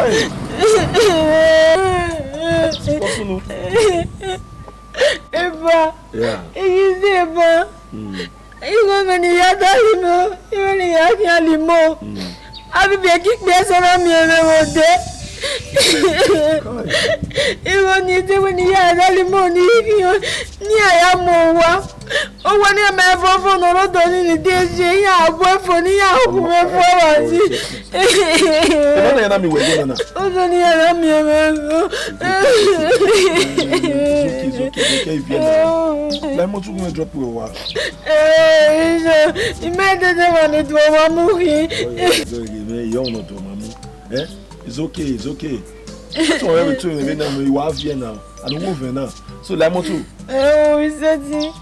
What's new? Eba. Yeah. Eba. Iwo mani ya dalimo. Iwo ni ya limo. Abi be kick be sara mi ere wode. Iwo ni te woni ya dalimo ni aya mo wa. O wa ni me fofo no ro do ni deje ya abo fo ni ya ku me fo wa si. E na mi we na. O do ni ya mi Okay. Let me to drop you wa. Imagine when it was movie. It's okay. So every two you have here now. I don't move now. So let me to. Oh, is that it?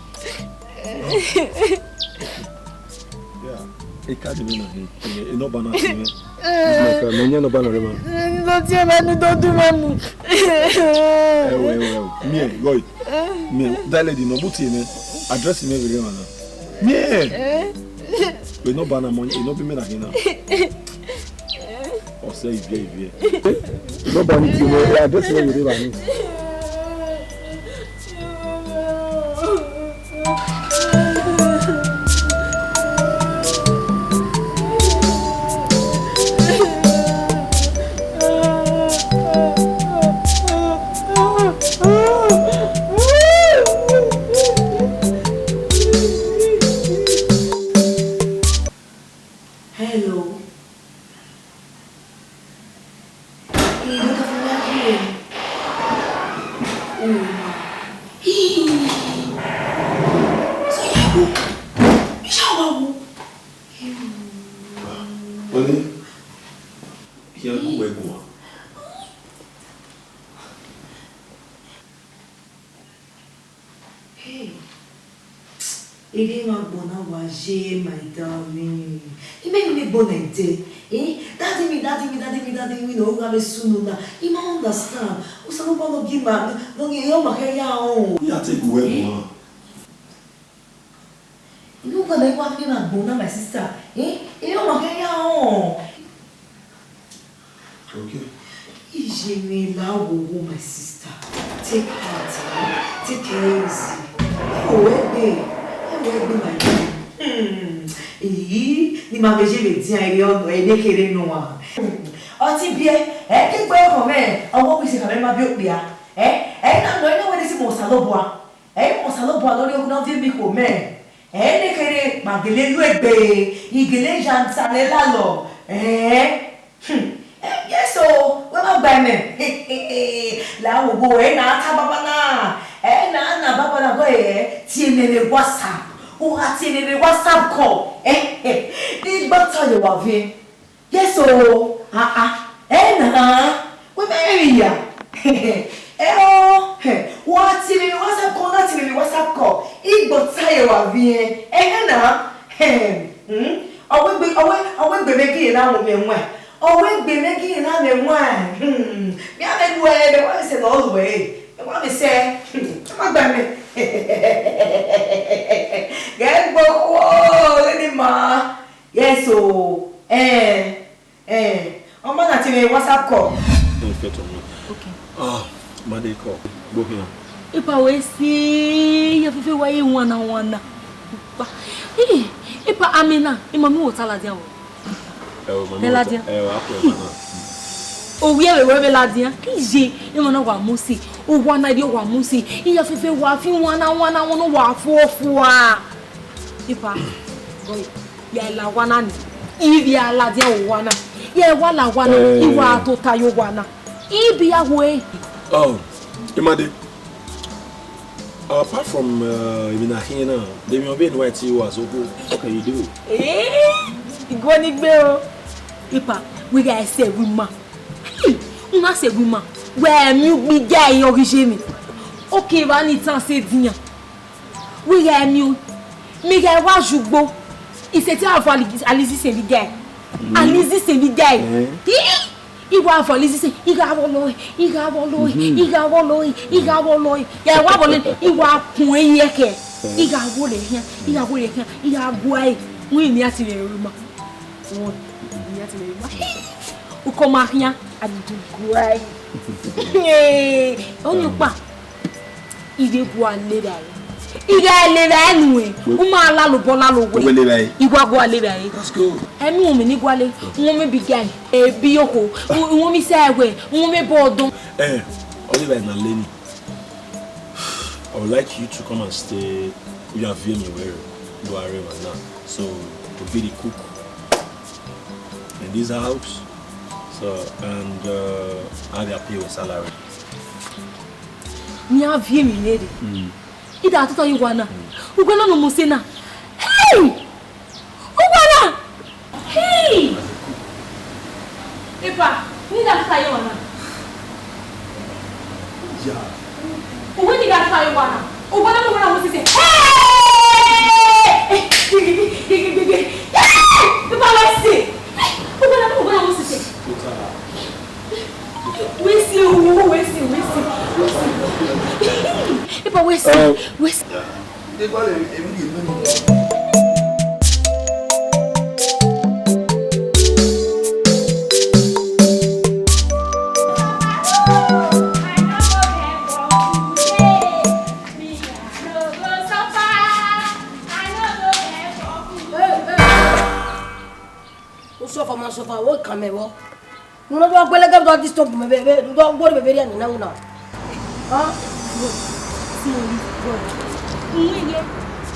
Yeah. E cade me na. E no bana me. Me no bana rema. Não tinha mais no do mamu. Me, Roy. Me, dale di no buti me. Address me every man. Me. We no bana money, e no be me na hina. O say vie. No bana ti me, address me every man. My darling, you make me bonete. Daddy, we know how soon. You don't understand. What's the problem? Give man, don't you hear my hair? You take away, ma. You know what I want me to bona, my sister. You know my hair. Okay. You know, my sister. Take heart, take care easy. Oh, baby, my darling. Ni ma veje le di aye ono elekere nu wa o ti bi ke gbe ko me owo bi se ka me ma bi opia na no ina we si mo saloboa lori ogun na fi bi ko me elekere magele lu egbe igele jantale lalo yes o we ma gba me la wo go na ta baba na baba na go ti enere WhatsApp o ati enere WhatsApp call ni gbata ye wa vi yes o na we marry ya wa ti enere WhatsApp call na ti enere WhatsApp call igbata ye wa vi na owe gbe megi na mo me nwa owe gbe megi na me nwa mi a me duwe be wa se no luwe e wa me se ma gba me get go lady ma yes o o ma na ti me WhatsApp call okay made call go here ipa we si ya fefe wa yi wana ipa Amina imami wo taladia wo Meladia o wi e we Meladia kije imo na wa musi o wa na dio wa musi iya fefe wa fi wana wono wa fofu a ipa boy ya la wana ni ibi aladia o wana ya wa la wana iwa to tayo wana ibi ya we oh imade apart from Ibina here they may be white you as what can you do go ni gbe o ipa we guys say we ma una say we ma we mi guy origin mi okay ba ni tan se diyan we guy mi guy wa jugbo iseti afọ Alizi se bi guy Alizi se bi guy Igwa for Alizi se iga wo lo ya wa bo le igwa kun eyeke iga wo le yan iga gwa e won ni ati le ruma won ni ati le ruma o comarinha a do guai. Onde pa? Ide boa lera. Ide lera nuwe. Uma la lo bola lo we. Igwa go lera e. Let's go. Emi o me ni gwale. Won me bigai. E bi yoko. Won mi se we. Won me bodun. Oliver and Lenny. I would like you to come and stay. You have me where you are right now. So to be the cook in this house. So and I will pay your salary. Ni avie mi lady. Ida to you wana. Ugwana no musena. Hey! Ugwana! Hey! Epa, ni da to you wana. Yeah. Ugwana ga to you wana. Ugwana no wana musese. Hey! Epa wesi. Ugwana musese. Wesi. Epa wesi. Sofa, what come here? You know what? Well, I got this top. Me, don't go to very any now. Huh?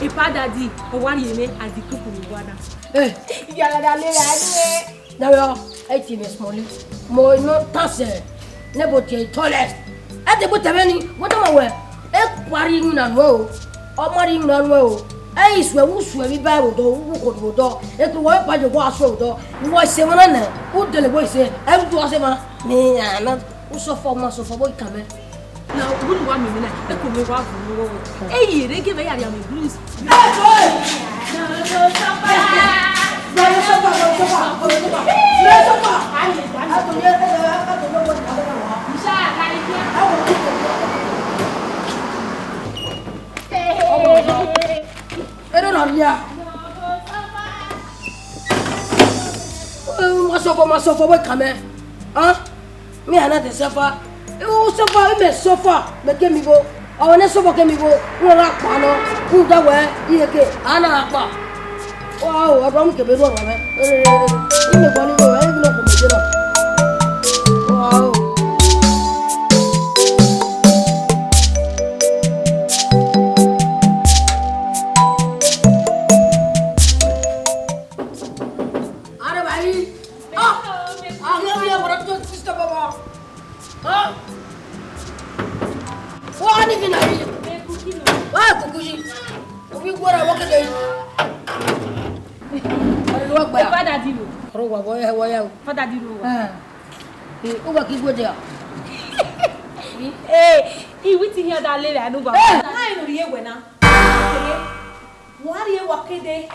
E pa daddy, o wa yeme adi kuku mi wada. Yala da le la ni. Na yo, I ti me small. Mo no tase. Ne bo ti toilet. E te bo tebe ni, what am I wear? E kwari ni na no. O mari ni na no. E iswe uswe bi ba do, wu ko do. E ko wo pa jo ko aso do. Wo se mo na na. O dele bo se. E du ase ma. Ni ya na. O so fo boy kame. Na wouldn't want me na e ko me wa fu. E yire ge be ya ya me blues. Sofa, what come here? Huh? Me and the sofa. Oh, sofa, me sofa. Me get me go. I want to sofa get me go. Who rock pano? Who that way? Here ke. Ana apa? Wow, I don't give it wrong, man. In the body go. I don't know what. Wow. Father did Uba ki go there. He waiting here that lady I know about. I know the we na. What ye wakede?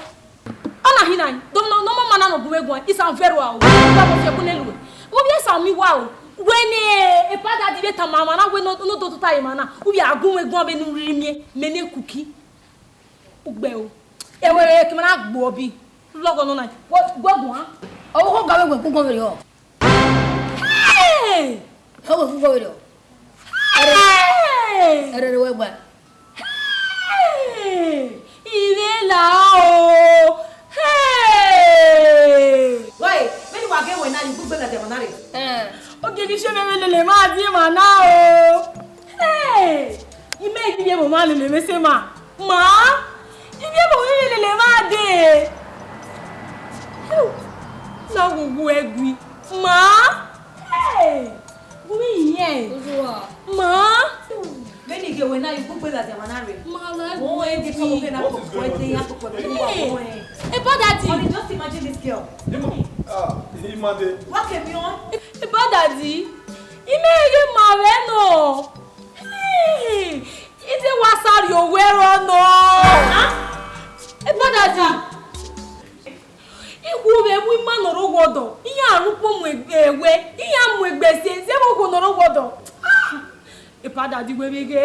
Ana hinan. Don't no man no go egun. It's am very well. Ba mo fe kunelu. Wo bi esa mi wa o. When e father did ta mama na we no do to time na. Wo bi agun egun be nu rimie me ne kuki. Ugbe o. E we ki mana gbo bi. Logo no na. Gbogun ha. Oh, go gawe ku go video. Hey! How go video? Hey! Ere we gba. Hey! Ire la o. Hey! Wait, when you are going when you go back at the money. Okay, you show me le ma di ma na o. Hey! You make me mo ma le me se ma. Ma? You be mo le ma de. Na wo egui. Ma? Hey! Oui, yeah. Ma? When you go when you go back at the money. Ma la. Oh, and you come open up for it. Hey, but daddy. just imagine this girl. Imagine. What came you on? But daddy. Imagine Mareno. Hey! It's a wasar you wear on no. Huh? But daddy. Iku be mu ma noro wodo. Iya arupo mu ewe. Iya mu egbese. Se mo ko noro wodo. Epada di we bege.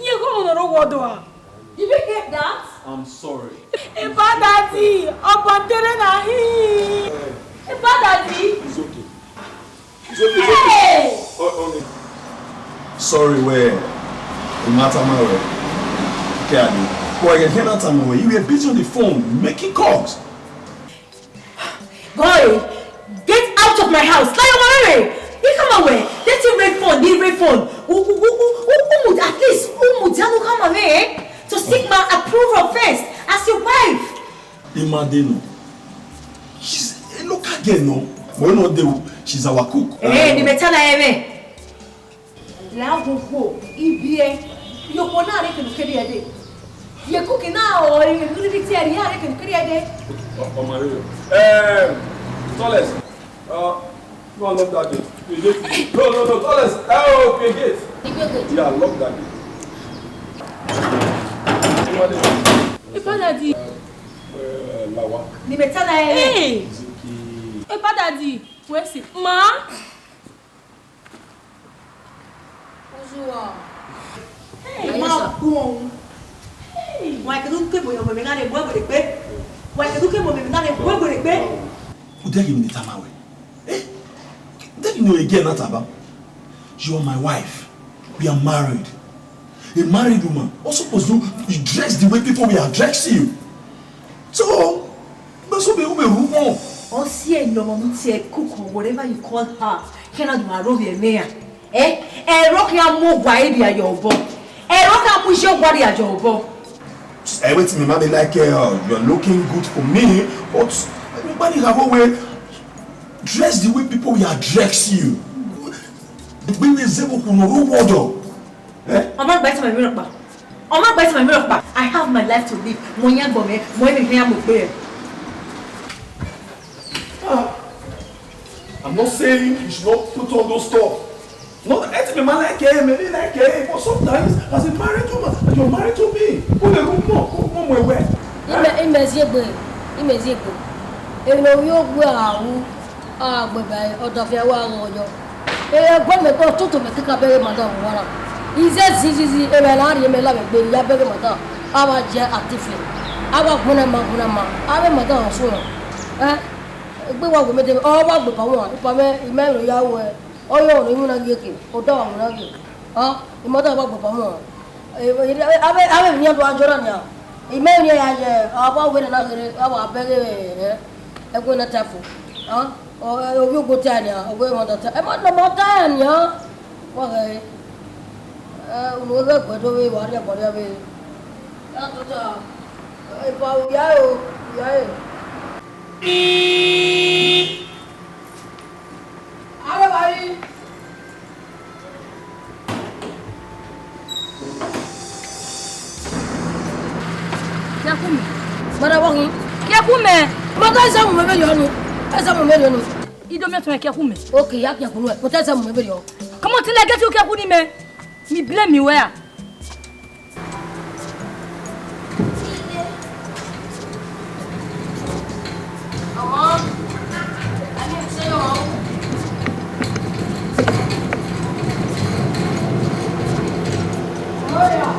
Iya ko noro wodo a. You didn't get that? I'm sorry. Epada di. Obantere na hi. Epada di. It's okay. Hey! Sorry, where? No matter my way. Okay, boy, I can that time away. You were busy on the phone making calls. Boy, get out of my house. Like away. You come away. Let him red phone. The red phone. At least come away to seek my approval first as your wife. Imadeno. She's a local girl, no? We're not there. She's our cook. Eh, the better I now go. Ibie. You pona re can carry a day. You cooking now or you really tear here can carry a day. Oh, Mario. Toles. Go and lock that gate. No, Toles. Oh, okay, gate. Yeah, lock that gate. Daddy. Lawa. The better I Hey! Pas Daddy. Ouais, c'est. Ma? Bonjour. Hey, ma bon. Hey, why can you keep your women and work with it? Why can you keep your women and work with it? Who dare give me the time away? Eh? Then you know again, Nataba. You are my wife. We are married. A married woman also supposed to dress the way people will address you. So, that's what we will. On sait normalement c'est cook or whatever you call her. Cannot do a robe here. Eh? Rock ya mo gwa e bia your bo. Rock ya mo show body at your bo. Everything may be like you're looking good for me, but nobody have a way dress the way people will address you. The way we say we no reward. Eh? I'm not biting my mirror back. I'm not biting my mirror back. I have my life to live. Monya bome, moye me mo be. I'm not saying you should not put on those stuff. No, it's me man like maybe like but sometimes as a married woman, you're married to me. Who where? Imezigbe. Eno yo gbe awu agbebe odofia wa ojo. Gbe to tutu me kika bere madam wala. Ize zizi e me la ri me la gbe ya bere madam. Awa je atifi. Awa gbona ma. Awe madam so. Gbe wa gbe me o wa gbe pa won. Ipa me imero ya wo e. Oyo ri mu na geke. O da wa mu na ge. Imoda wa gbe pa won. Awe ni ando ajora ni a. Imero ya je awa we na gere awa bere egwe na tafu. O yo go ta ni a. Ogwe mo ta. E mo ta ni a. Wa ge uno ga gbe do we wa ri ko ri be. To ta. E pa ya o. Are bhai. क्या Kumey? Mara wangi. क्या Kumey? Mata sa mu mebe yo ni. Esa mu mebe ni. Il doit mettre un क्या Kumey. Okay, yak yak nu. Mata sa mu mebe yo. Comment tu l'as gâté au क्या कुनी me? Mi blame mi where? Ama. Ani se yo. Oya.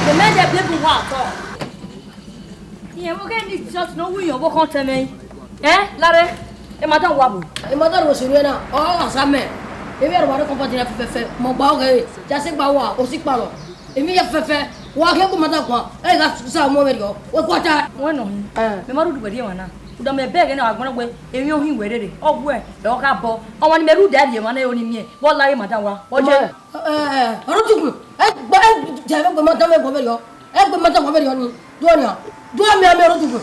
Le mec est bien pour voir encore. Il y a aucun chose non oui on va compter mais l'arrêt et madame Wabou. E mata ro sori na. Asame. E bi arwa ko pati na fefe. Mo gba o ge. Ja se gba wa o si pa lo. E mi ya fefe. Wa ke ko mata kwa. E ga sa mo me ro. We kwata. Wọ́n nọ hin. Me ma rudu gbede wọn na. Uda me beg na agbon gbe emi ohin werere. Ogbo e lo ka bo. Ọmọ ni me ru daddy e ma na oni mi e. Bo la e madam wa. Bo je. Oro tuku. E gba je me gbe mata me gbo me ro. E gbe mata gbo me ro ni. Do ni a. Do mi a me ro tuku.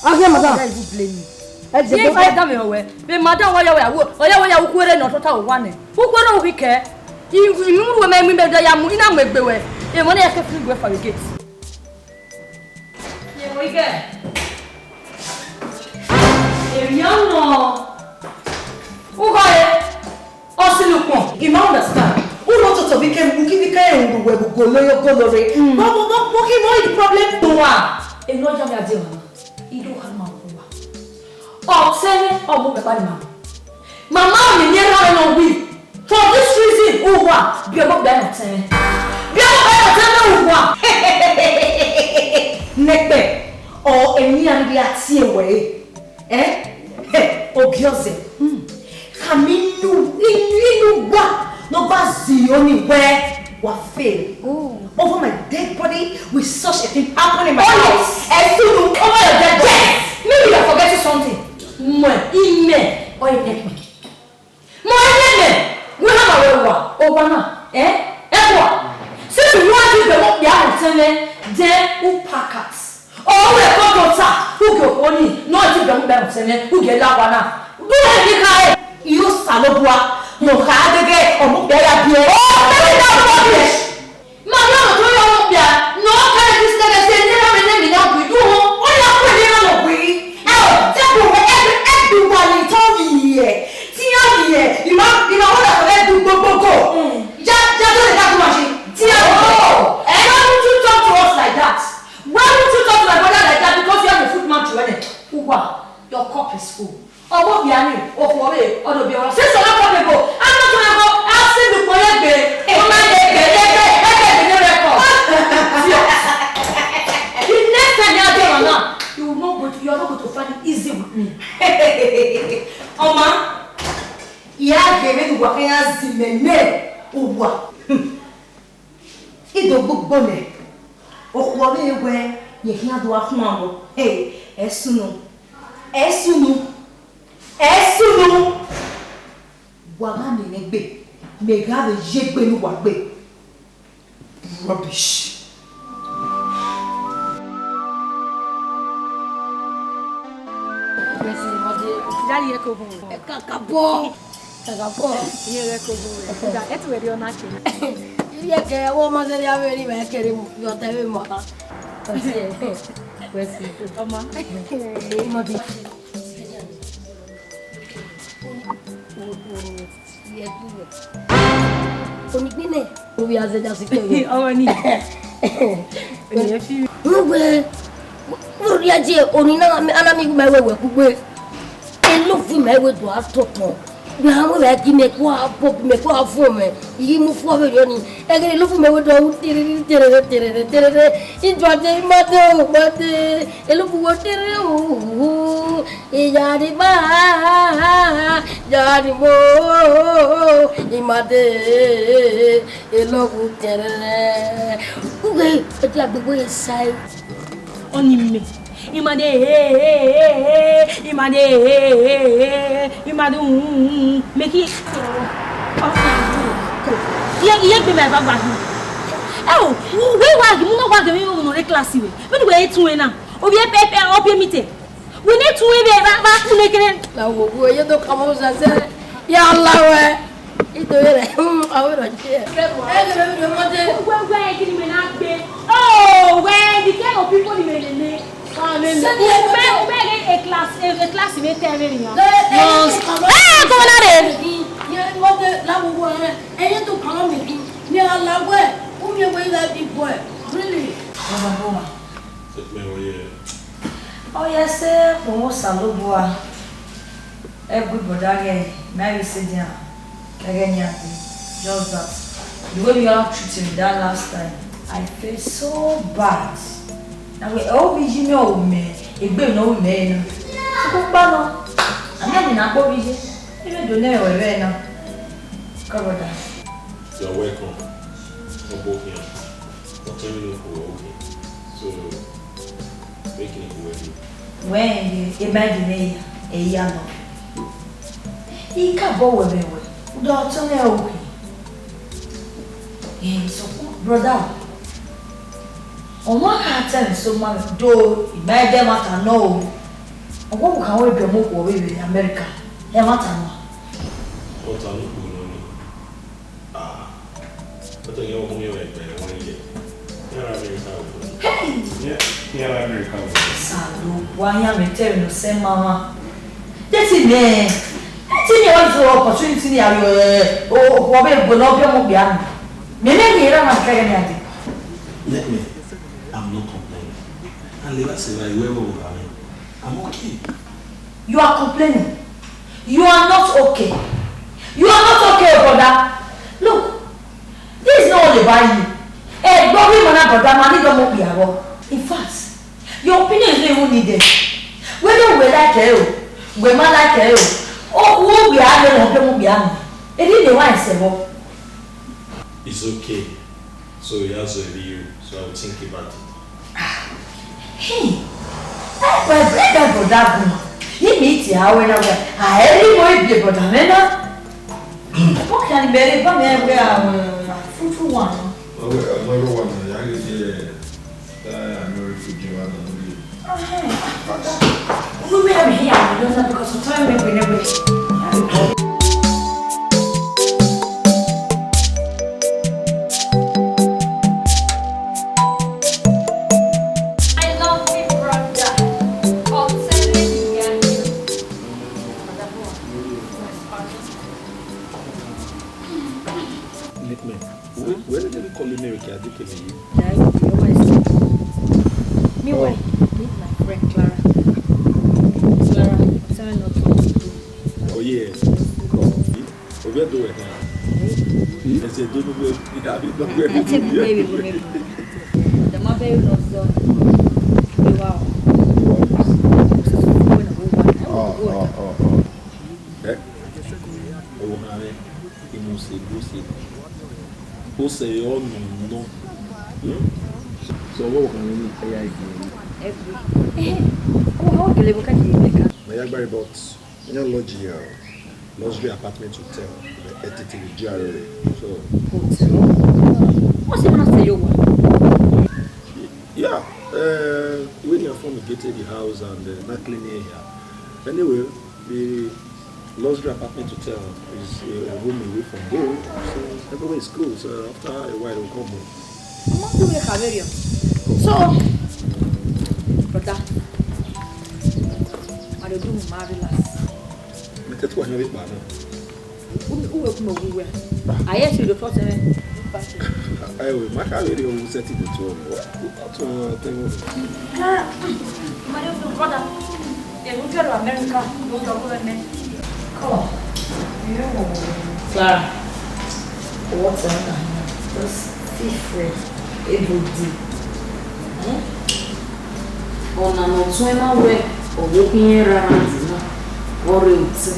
Ahia mata. Vous blame me. Ye madam e we. Be madam wa ya we awo. Oya we ya wo kwere no tota wo wane. Wo kwere wo kike. Imi mu we me be da ya mu ina mo egbe we. E mo na ya ke free go for the gate. Ye mo ige. Eriano. Ugoye. Osilukun. You don't understand. Who wants to become Muki Bika and we go loyo golore? What the problem? e no jam ya de mama. Ido kan ma kuwa. O sene o bu baba ni mama. Mama mi ni ra no wi. For this reason, uwa bi o bu da na sene. Bi o bu da na sene uwa. Nekpe o emi an bi ati ewe. Obioze. Kaminu inu wa no bazi oni we wa fail. Over my dead body with such a thing happening in my house. And soon over your dead body. Maybe you're forgetting something. Ime or you take me. We have a Obama. What? Since you want to go up the then who pack us. Oh, we're going to who go only not to go back who get that one. Do it, you salobua. No, I get or there are here. Oh, rubbish. Mama, no kind of this say never name now we do. What are we doing? We everyone in town here. Tia, you know what I do go. Just the machine. Tia, oh, and why would you talk to us like that? Why would you talk to my brother like that? Because you have a footman to run it. Uwa, your cup is full. Oh, what be any? Oh, for me, or the be on. Since I'm not going to go, I'm not going to go. I'll send the point. You're not going to find it easy with me. Oma, ya gave the Wakaya Zimene, Uwa. Ido book bonnet. Oh, what they wear, you can't do a mamma. Hey, Esunu. Wagami Negbe, may have a jig when you walk big. Rubbish. Daddy Ecobo. Kakabo. Here Ecobo. That's where you're not. You get a woman that you are very well carrying your TV mother. Onikine, we are just saying. Oh, I need. Onina anami mewe kugbe elufu mewe do atoto bi hawo be ki me kwa pop me kwa fo me yi mu fo be yo ni egere elufu mewe do tere injode mate elufu wo tere o e yari ba yari mo imade elufu tere uge eti agbegbo sai Onime. Imade make it. Yeah, be my baba. Oh, we wag no wag me no re class we. But we etu na. Obi pepe obi mite. We need to we ba ku nekere. La wo ye do kamo za se. Ya Allah we. Ito yere. Awero je. Egere mi mo je. Gwe kini me na gbe. Oh, where the kind of people you may a class in a term. Come on, you want the love and you to come with me. You are love where? Whom you will let me boy. Really? Oh, yes, sir. For Salubua. Everybody, Mary said, again, just that. The way you have treated me that last time. I feel so bad. Now we all be you know me. It be no man. So bad. I'm not go busy. Even do never wear now. Cover that. You're welcome. For both here. For telling you who are okay. So making it ready. When you imagine a young. He can't go with me. Don't tell me okay. Yes, brother. On one hand, so much do imagine matter no. On what can we be more away in America? There matter no. What are you doing? But you are only like 1 year. Here America. Hey! Here America. Salu, why am I telling you, say mama? That's it, man. That's it, what's the opportunity? Oh, what will not be more beyond? Maybe I'm carrying it. Let me. I'm not complaining. And I'm okay. You are complaining. You are not okay. You are not okay, brother. Look, this is not all about you. Hey, Bobby, brother, in fact, your opinion is not even needed. Whether we like it, we might like it, or who we are, it is the one say. It's okay. So you have to you. So I will think about it. Hey, my brother, he meets you when I every boy be a brother, what can be a fruitful one? Another one, I know if you We may have here because of time we never. Meanwhile, meet my friend Clara. Clara, not oh yes. We're doing it now. I said, don't go. the mother loves wow. Who say oh no? So what can we AI do? How do you look at you? My Yagbari bought luxury apartment hotel, the entity with GRA. So what's even after you one? yeah, when you're fumigated the house and not cleaning here. Anyway, the luxury apartment hotel is a room away from home, so everywhere is cool. So after a while, we'll come home. So, brother, I do marvelous. That's why I have it, man. I asked you the first time. I will make a video set it to My little brother, they will go to America, go to government. Come Clara, what's on? Just feel free. Able to. Ona no twema we owokin ranzina ore uti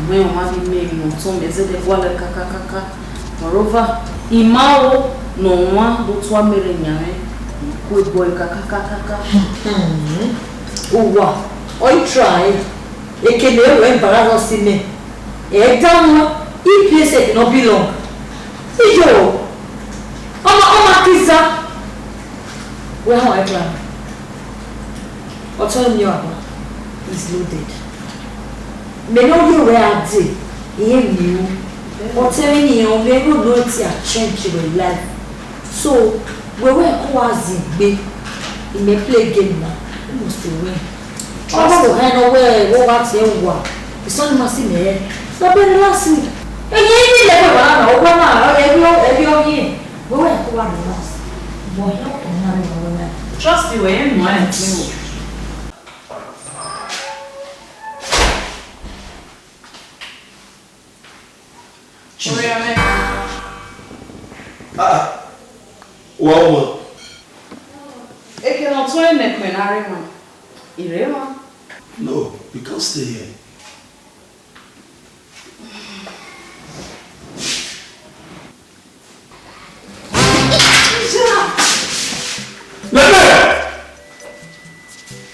mwe o ma bi me no ton be ze de wala kakakaka moreover imawo no nwa do to amere nyame ko boy kakakaka Owa, oi try. Ekele we embarrass si me. E down if place no belong. Iyo. Oma pizza. Where how I plan? What's on your account? Is loaded. Me know you where I did. Here you. What's on your we go know it a change your life. So we were quasi big in a play game now. You must win. Oh, I know where what's your one. The son must see me. So be relaxing. And you need to go on. Every year. We were quasi. trust me we no am Wow. Eke no to en ekmenare ma. Irema. No, you can't stay here.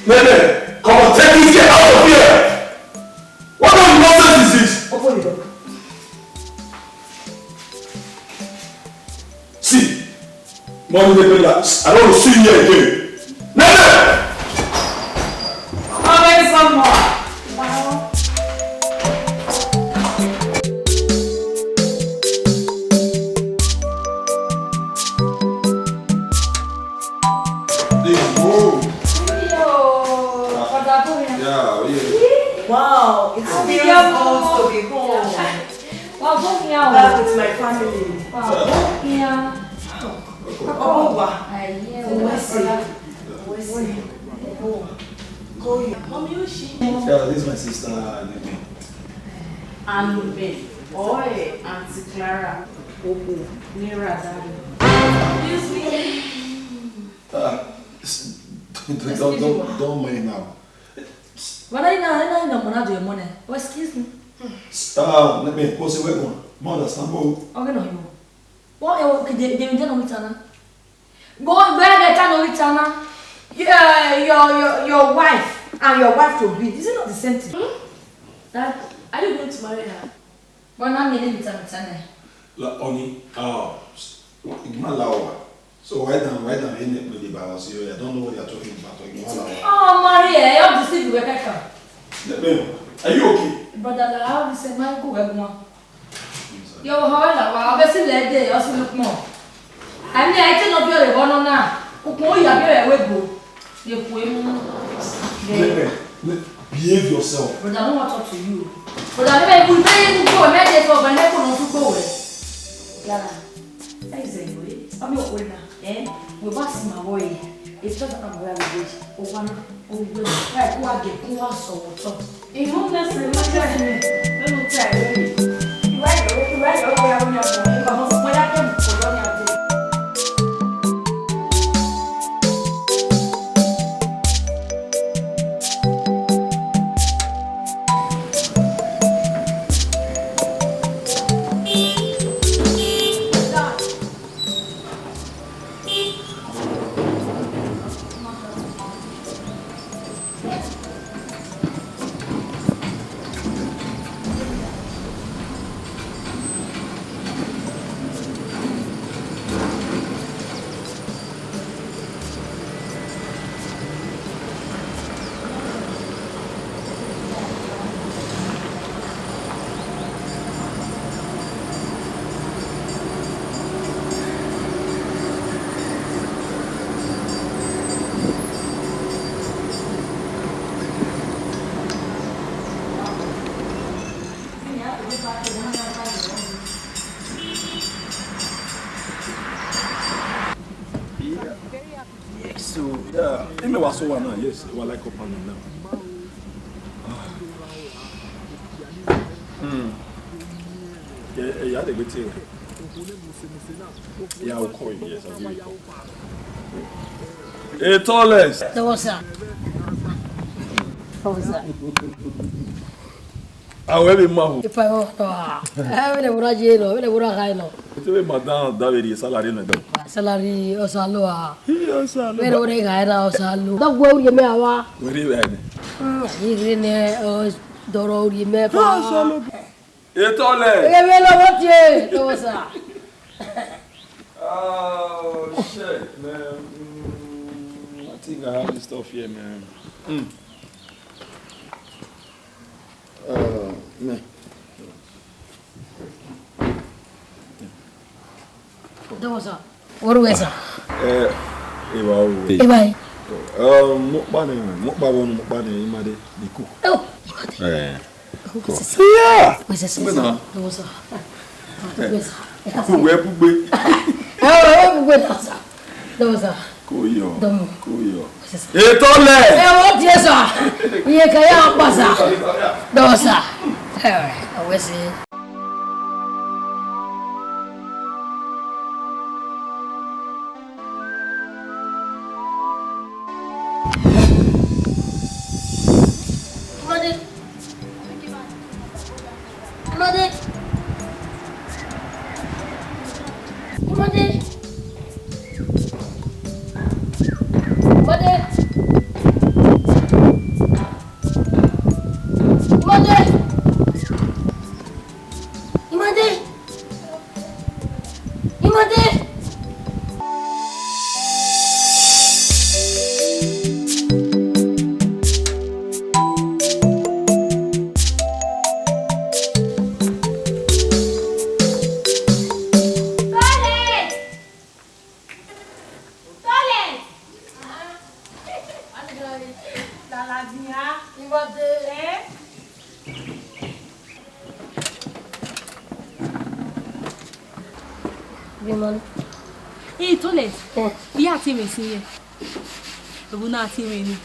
Nene, come on, take this girl out of here! What kind of nonsense is this? Open the door. See, mommy, I don't want to see you here again. Nene! Come in some more. Wow, it's feels good to be home. Back with my family. Oh, wow. Mommy, who's she? Yeah, this is my sister. Anube. Oi, Auntie Clara. Opo. Nira Daddy. Don't mind now. What are you now? Do your money? Oh, excuse me. Let me pause the weapon. Mother, stand up. Okay, no, you. What they don't know each other. Go where they can know each other. Your wife and your wife to be. Is it not the same thing? Dad, are you going to marry her? But I'm meeting with her. Only, so write down in it with the Bible. So I don't know what you're talking about. Oh, Maria, you have to sleep with Rebecca. Are you okay? Brother, I have to say, my good one. Yo, however, I'll be still let there, also look more. I mean, I tell of your one on now. Who you are very well. You behave yourself. But I don't want to talk to you. But I will pay you for a medic for my neck on to go away. Yala, that is a way. I'm your owner, eh? We're passing my way. It's not a very good. Oh, one, oh, good. Right, who I get, who I saw, what's up? In home, let's say, what's that? Let me try. Right, oh, when I come for Donny. So yes, I like up on now. Yeah, they wait here. Yeah, I'll call you. Yes, I'll give you a call. Hey, tallest. What's that? What's that? I will be mahu. If I want to, I will not jail. I will not hide. It's a madam David salary na dam. Salary o salua. Yes, Where would I hide our salu? Don't go, you may have. Where you at? You know, Doro, you may have. Hey, tallest. I will not jail. What's that? Oh shit, man. I think I have this stuff here, man. Man. What's that? What is that? Mukbane, imade, the cook. Oh, Yeah. what's that? What's that? Where pugbe? What's that? Kuyo. Domo. Kuyo. Hey, tole. What is that? You can't pass that. What's that? What's it? Hey, Toilet. Yeah, see me. Ebuna timeni.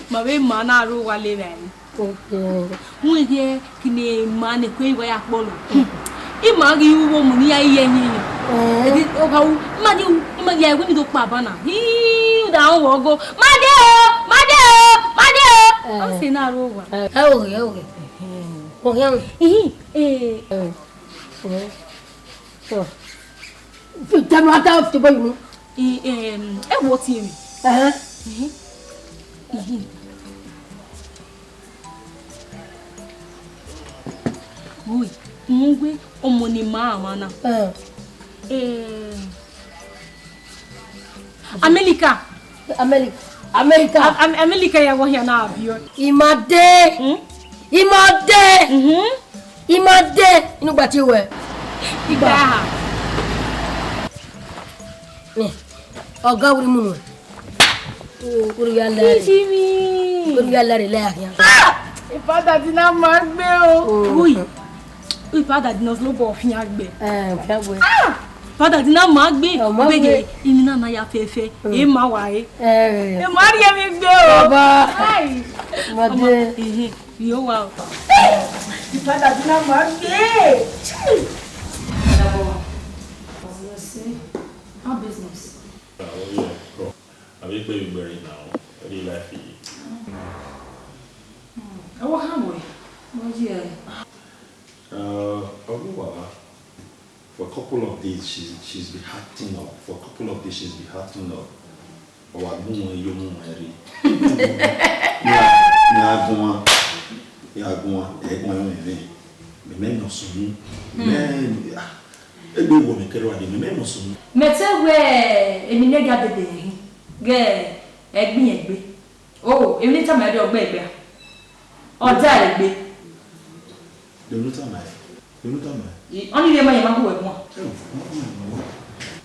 Mabe mana ro wale bani. Okay. Muye kini mane kwe wa yakbolo. Imagi uwo muni ya iye yin. O ka u imagi ya gumi do pa bana. Hi da wo go. Made o. O se na ro wa. Okay. So. Tell me what else to buy you. What you? Ui, mungwe omoni mana. America ya wo here na abio. Imade. Inu gba ti we. Igba. Ọ̀gá wuri mu. Uri ya la. Jimmy. Uri ya la re la ya. Ipada ti na ma gbe o. Ui. Ipada di no slow bo fi agbe. Fi agbe. Ipada di na ma gbe. Gbege imi na ya fefe. E ma wa e. E ma ri mi gbe o. Baba. Ai. Made. Yo wa. Ipada di na ma gbe. Our business. Yeah, bro. Have you played with now? What do you like for you? Oh, how boy? What's your? For a couple of days, she's been acting up. For a couple of days, she's been acting up. Oh, I don't want you to marry. Yeah, go on. The men not soon. Men. Ebe wo me kero ade me mo so. Mete we emi nega dede ge egbin egbe. Oh, emi ta me de ogba egbe. Oja egbe. De no ta mai. Oni le ma ye ma ko we mo.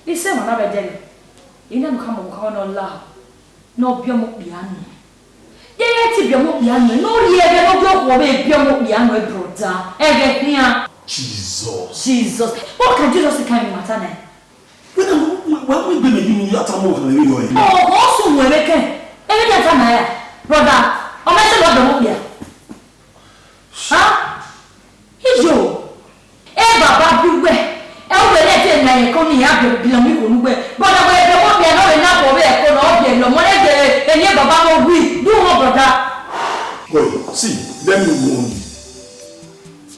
Ise ma na be de. Ina no kama ko no la. No bia mo bia no. Ye ti bia mo bia no. No ri ebe no bia ko be bia mo bia no e broda. Ege hia. Jesus. What can Jesus say kind of matter now? When we be you at more than you know. Oh, also we make every time now. Brother, o me se lo do mo bia. Ha? Hijo. Baba bi we. O be le te na yen ko ni ya bi lo mi ko nu we. Brother we be mo bia no we na ko be ko no bia lo mo le de enye baba mo wi. Do mo brother. Boy, see, let me warn you.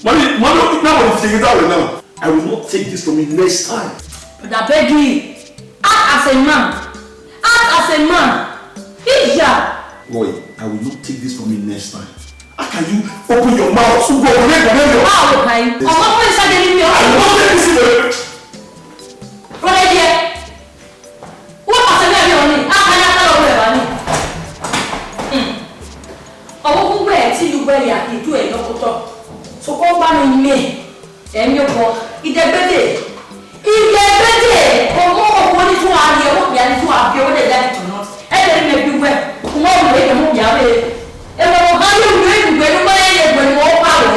Mommy, now when you take it out now, I will not take this from you next time. But I beg you, act as a man. Ija. Boy, I will not take this from you next time. How can you open your mouth to go away? How okay? I'm not going to say anything. I will not take this in the Right here. What was the name on it? How can I tell you? Oh, who were till you wear your to a local. So come back in me. And you go. It's a better. Oh, what is one year? What we are to have your left or not? And then maybe we're more way to move your way. And how you doing when more power?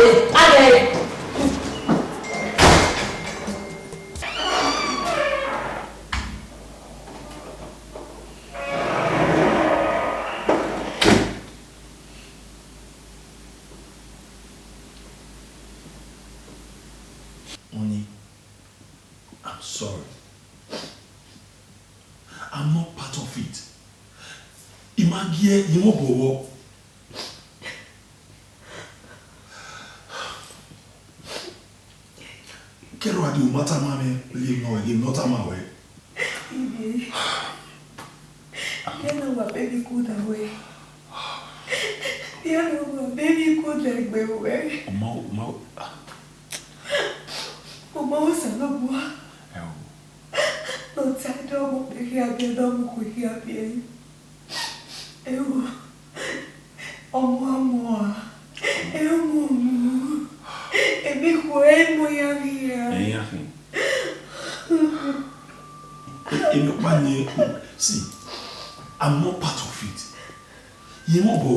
Oni, I'm sorry. I'm not part of it. Imagie, you won't go. Kero adi umata mame, leave no again, not a my way. You know what baby could away. You know what baby could like away. Como você não boa? Não sai do amor que é bem do amor que é bem. Eu amor. É bem ruim minha vida. See, I'm not part of it. You won't go.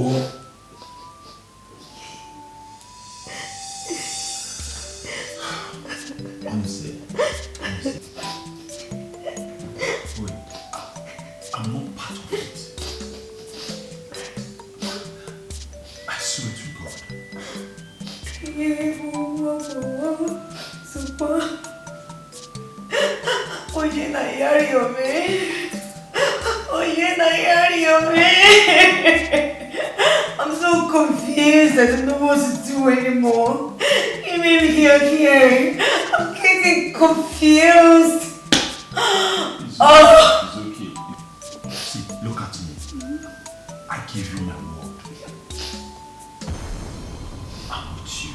Honestly. Wait, I'm not part of it. I'm so confused. I don't know what to do anymore. You made me here. I'm getting confused. It's okay. See, look at me. I give you my word. I'm with you.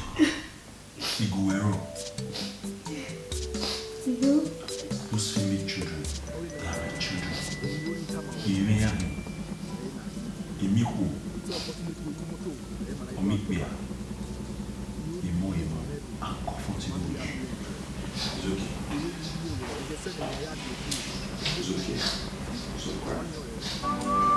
Iguero. Those female children, they are my children. Iriani, Imiku, Omikbia, Imoima, I'm comfortable with you. It's okay. It's okay. So quiet.